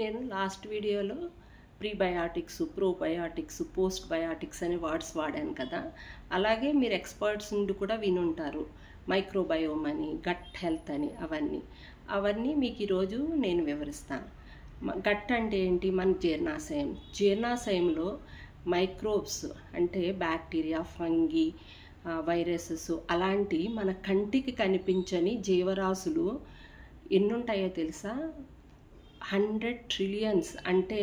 నేను లాస్ట్ వీడియోలో prebiotics, probiotics, post biotics అనే వర్డ్స్ వాడాను కదా. అలాగే మీరు ఎక్స్పర్ట్స్ నుండి కూడా వినుంటారు, మైక్రోబయోమ్ అని, గట్ హెల్త్ అని. అవన్నీ మీకు ఈరోజు నేను వివరిస్తాను. గట్ అంటే ఏంటి? మన జీర్ణాశయంలో మైక్రోబ్స్ అంటే బ్యాక్టీరియా, ఫంగి, వైరసెస్ అలాంటి మన కంటికి కనిపించని జీవరాశులు ఎన్నుంటాయో తెలుసా? 100 ట్రిలియన్స్. అంటే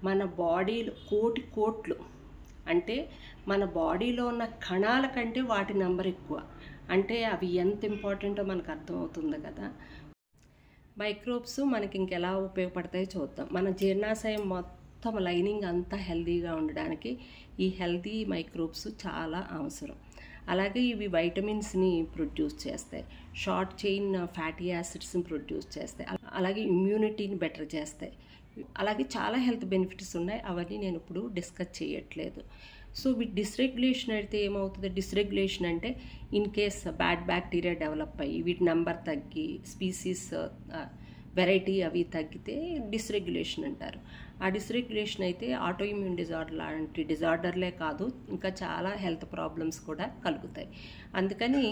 మన బాడీలో కోట్లు. అంటే మన బాడీలో ఉన్న కణాల కంటే వాటి నెంబర్ ఎక్కువ. అంటే అవి ఎంత ఇంపార్టెంటో మనకు అర్థమవుతుంది కదా. మైక్రోబ్స్ మనకి ఇంకెలా ఉపయోగపడతాయో చూద్దాం. మన జీర్ణాశయం మొత్తం లైనింగ్ అంతా హెల్తీగా ఉండడానికి ఈ హెల్తీ మైక్రోబ్స్ చాలా అవసరం. అలాగే ఇవి వైటమిన్స్ని ప్రొడ్యూస్ చేస్తాయి, షార్ట్ చైన్ ఫ్యాటీ యాసిడ్స్ని ప్రొడ్యూస్ చేస్తాయి, అలాగే ఇమ్యూనిటీని బెటర్ చేస్తాయి. అలాగే చాలా హెల్త్ బెనిఫిట్స్ ఉన్నాయి, అవన్నీ నేను ఇప్పుడు డిస్కస్ చేయట్లేదు. సో వీటి డిస్రెగ్యులేషన్ అయితే ఏమవుతుంది? డిస్రెగ్యులేషన్ అంటే in case bad bacteria develop అయ్యి వీటి నెంబర్ తగ్గి స్పీసీస్ వెరైటీ అవి తగ్గితే డిస్రెగ్యులేషన్ అంటారు. ఆ డిస్రెగ్యులేషన్ అయితే ఆటో ఇమ్యూన్ డిజార్డర్ లాంటి డిజార్డర్లే కాదు, ఇంకా చాలా హెల్త్ ప్రాబ్లమ్స్ కూడా కలుగుతాయి. అందుకని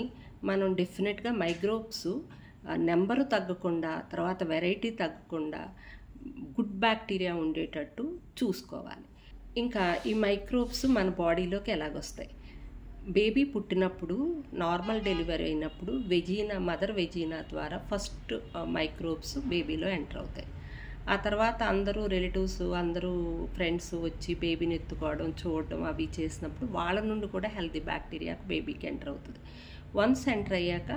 మనం డెఫినెట్గా మైక్రోబ్స్ నెంబరు తగ్గకుండా, తర్వాత వెరైటీ తగ్గకుండా గుడ్ బ్యాక్టీరియా ఉండేటట్టు చూసుకోవాలి. ఇంకా ఈ మైక్రోబ్స్ మన బాడీలోకి ఎలాగొస్తాయి? బేబీ పుట్టినప్పుడు, నార్మల్ డెలివరీ అయినప్పుడు మదర్ వెజీనా ద్వారా ఫస్ట్ మైక్రోబ్స్ బేబీలో ఎంటర్ అవుతాయి. ఆ తర్వాత అందరూ రిలేటివ్స్, అందరూ ఫ్రెండ్స్ వచ్చి బేబీని ఎత్తుకోవడం, చూడడం అవి చేసినప్పుడు వాళ్ళ నుండి కూడా హెల్తీ బ్యాక్టీరియా బేబీకి ఎంటర్ అవుతుంది. వన్స్ ఎంటర్ అయ్యాక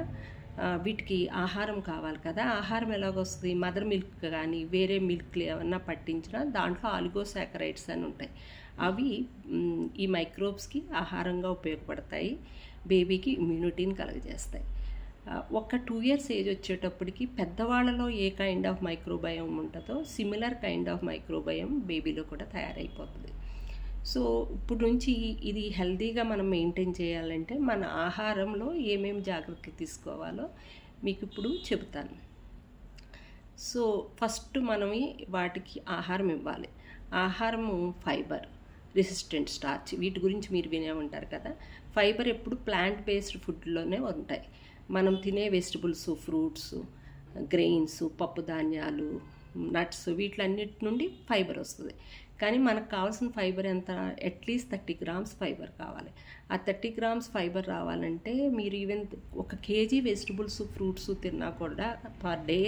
వీటికి ఆహారం కావాలి కదా. ఆహారం ఎలాగొస్తుంది? మదర్ మిల్క్ కానీ వేరే మిల్క్లు ఏమన్నా పట్టించినా దాంట్లో ఆలిగోసాకరైడ్స్ అని ఉంటాయి. అవి ఈ మైక్రోబ్స్కి ఆహారంగా ఉపయోగపడతాయి, బేబీకి ఇమ్యూనిటీని కలుగజేస్తాయి. ఒక 2 years ఏజ్ వచ్చేటప్పటికి పెద్దవాళ్ళలో ఏ కైండ్ ఆఫ్ మైక్రోబయోమ్ ఉంటుందో సిమిలర్ కైండ్ ఆఫ్ మైక్రోబయోమ్ బేబీలో కూడా తయారైపోతుంది. సో ఇప్పుడు నుంచి ఇది హెల్తీగా మనం మెయింటైన్ చేయాలంటే మన ఆహారంలో ఏమేమి జాగ్రత్తలు తీసుకోవాలో మీకు ఇప్పుడు చెబుతాను. సో ఫస్ట్ మనం వాటికి ఆహారం ఇవ్వాలి. ఆహారము ఫైబర్, రెసిస్టెంట్ స్టార్చ్, వీటి గురించి మీరు వినే ఉంటారు కదా. ఫైబర్ ఎప్పుడు ప్లాంట్ బేస్డ్ ఫుడ్లోనే ఉంటాయి. మనం తినే వెజిటబుల్స్, ఫ్రూట్స్, గ్రెయిన్స్, పప్పు ధాన్యాలు, నట్స్, వీటిలన్నిటి నుండి ఫైబర్ వస్తుంది. కానీ మనకు కావాల్సిన ఫైబర్ ఎంత? అట్లీస్ట్ 30 grams ఫైబర్ కావాలి. ఆ 30 grams ఫైబర్ రావాలంటే మీరు ఈవెన్ 1 kg వెజిటబుల్స్, ఫ్రూట్స్ తిన్నా కూడా పర్ డే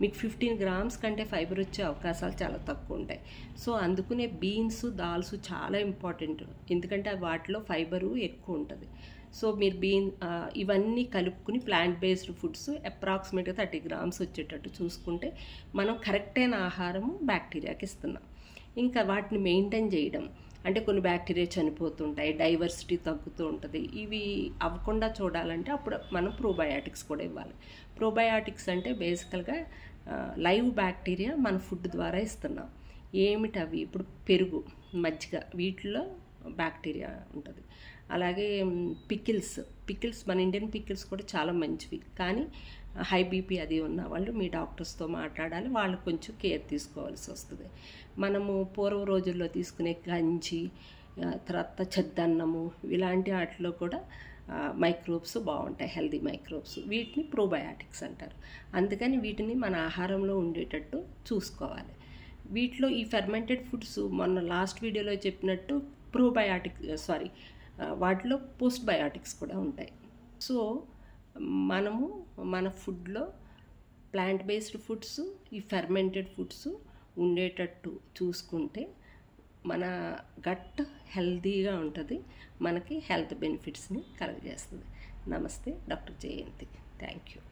మీకు 15 grams కంటే ఫైబర్ వచ్చే అవకాశాలు చాలా తక్కువ ఉంటాయి. సో అందుకునే బీన్స్, దాల్స్ చాలా ఇంపార్టెంట్, ఎందుకంటే వాటిలో ఫైబరు ఎక్కువ ఉంటుంది. సో మీరు ఇవన్నీ కలుపుకుని ప్లాంట్ బేస్డ్ ఫుడ్స్ అప్రాక్సిమేట్గా 30 grams వచ్చేటట్టు చూసుకుంటే మనం కరెక్ట్ అయిన ఆహారము బ్యాక్టీరియాకి ఇస్తున్నాం. ఇంకా వాటిని మెయింటైన్ చేయడం అంటే కొన్ని బ్యాక్టీరియా చనిపోతుంటాయి, డైవర్సిటీ తగ్గుతూ ఉంటుంది. ఇవి అవ్వకుండా చూడాలంటే అప్పుడు మనం ప్రోబయాటిక్స్ కూడా ఇవ్వాలి. ప్రోబయాటిక్స్ అంటే బేసికల్గా లైవ్ బ్యాక్టీరియా మన ఫుడ్ ద్వారా ఇస్తున్నాం. ఏమిటవి? ఇప్పుడు పెరుగు, మజ్జిగ, వీటిలో బ్యాక్టీరియా ఉంటుంది. అలాగే పికిల్స్ మన ఇండియన్ పికిల్స్ కూడా చాలా మంచివి. కానీ హై బీపీ అది ఉన్న వాళ్ళు మీ డాక్టర్స్తో మాట్లాడాలి, వాళ్ళు కొంచెం కేర్ తీసుకోవాల్సి వస్తుంది. మనము పూర్వ రోజుల్లో తీసుకునే గంజి, తర్వాత చెద్దన్నము, ఇలాంటి వాటిలో కూడా మైక్రోబ్స్ బాగుంటాయి, హెల్దీ మైక్రోబ్స్. వీటిని ప్రోబయాటిక్స్ అంటారు. అందుకని వీటిని మన ఆహారంలో ఉండేటట్టు చూసుకోవాలి. వీటిలో ఈ ఫెర్మెంటెడ్ ఫుడ్స్ మొన్న లాస్ట్ వీడియోలో చెప్పినట్టు వాటిలో పోస్ట్ బయాటిక్స్ కూడా ఉంటాయి. సో మనము మన ఫుడ్లో ప్లాంట్ బేస్డ్ ఫుడ్స్, ఈ ఫెర్మెంటెడ్ ఫుడ్స్ ఉండేటట్టు చూసుకుంటే మన గట్ హెల్తీగా ఉంటుంది, మనకి హెల్త్ బెనిఫిట్స్ని కలుగజేస్తుంది. నమస్తే, డాక్టర్ జయంతి. Thank you.